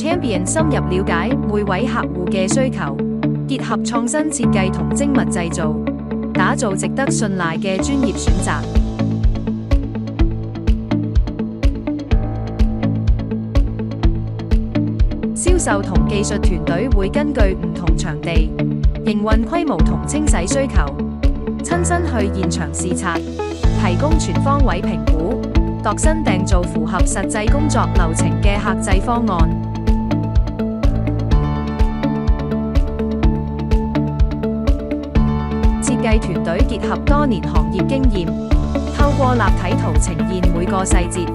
Champion 深入了解每位客戶嘅需求，結合創新設計同精密製造，打造值得信賴嘅專業選擇。銷售同技術團隊會根據唔同場地、營運規模同清洗需求，親身去現場視察，提供全方位評估，度身訂造符合實際工作流程嘅客製方案。設計團隊結合多年行業經驗，透過立體圖呈現每個細節。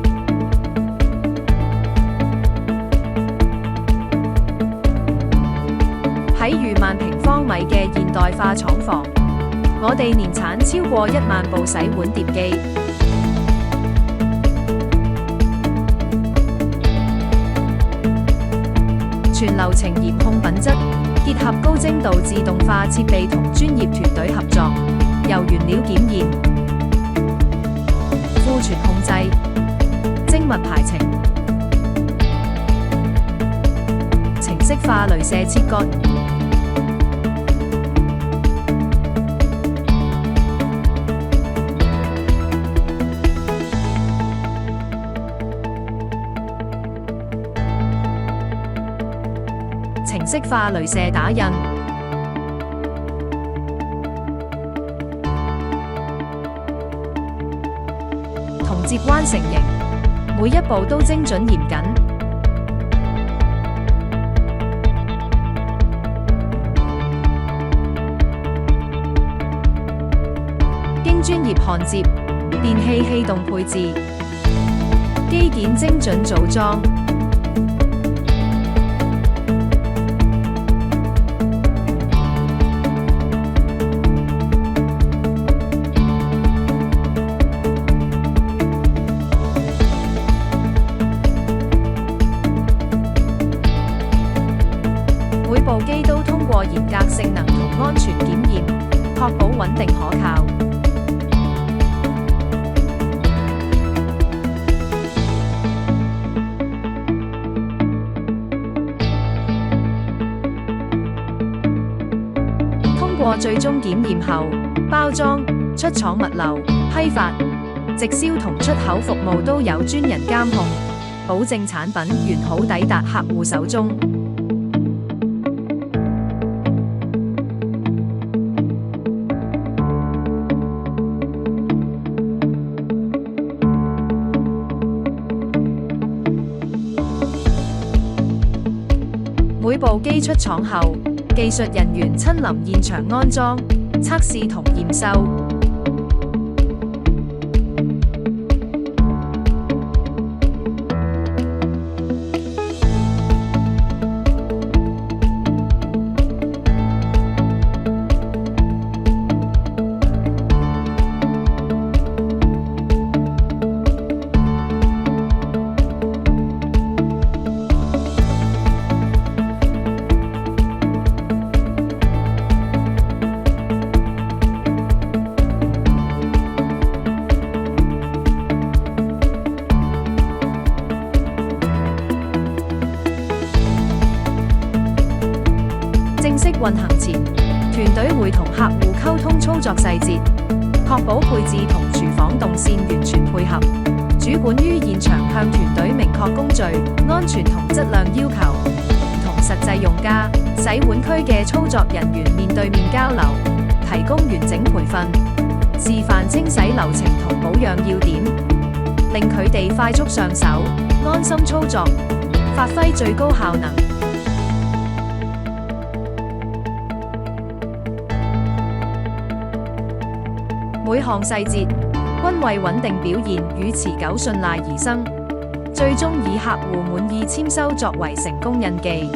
喺逾萬平方米嘅現代化廠房，我哋年產超過1萬部洗碗碟機。全流程嚴控品質，結合高精度自動化設備同專業團隊合作，由原料檢驗、庫存控制、精密排程、程式化鐳射切割。程式化鐳射打印，同接彎成型，每一步都精準嚴謹。經專業焊接、電氣氣動配置、機件精準組裝。每部機都通過嚴格性能同安全檢驗，確保穩定可靠。通過最終檢驗後，包裝、出廠物流、批發、直銷同出口服務都有專人監控，保證產品完好抵達客戶手中。每部機出廠後，技術人員親臨現場安裝、測試同驗收。正式運行前，團隊會同客戶溝通操作細節，確保配置同廚房動線完全配合。主管於現場向團隊明確工序、安全同質量要求，同實際用家、洗碗區嘅操作人員面對面交流，提供完整培訓，示範清洗流程同保養要點，令佢哋快速上手，安心操作，發揮最高效能。每項細節均為穩定表現與持久信賴而生，最終以客戶滿意簽收作為成功印記。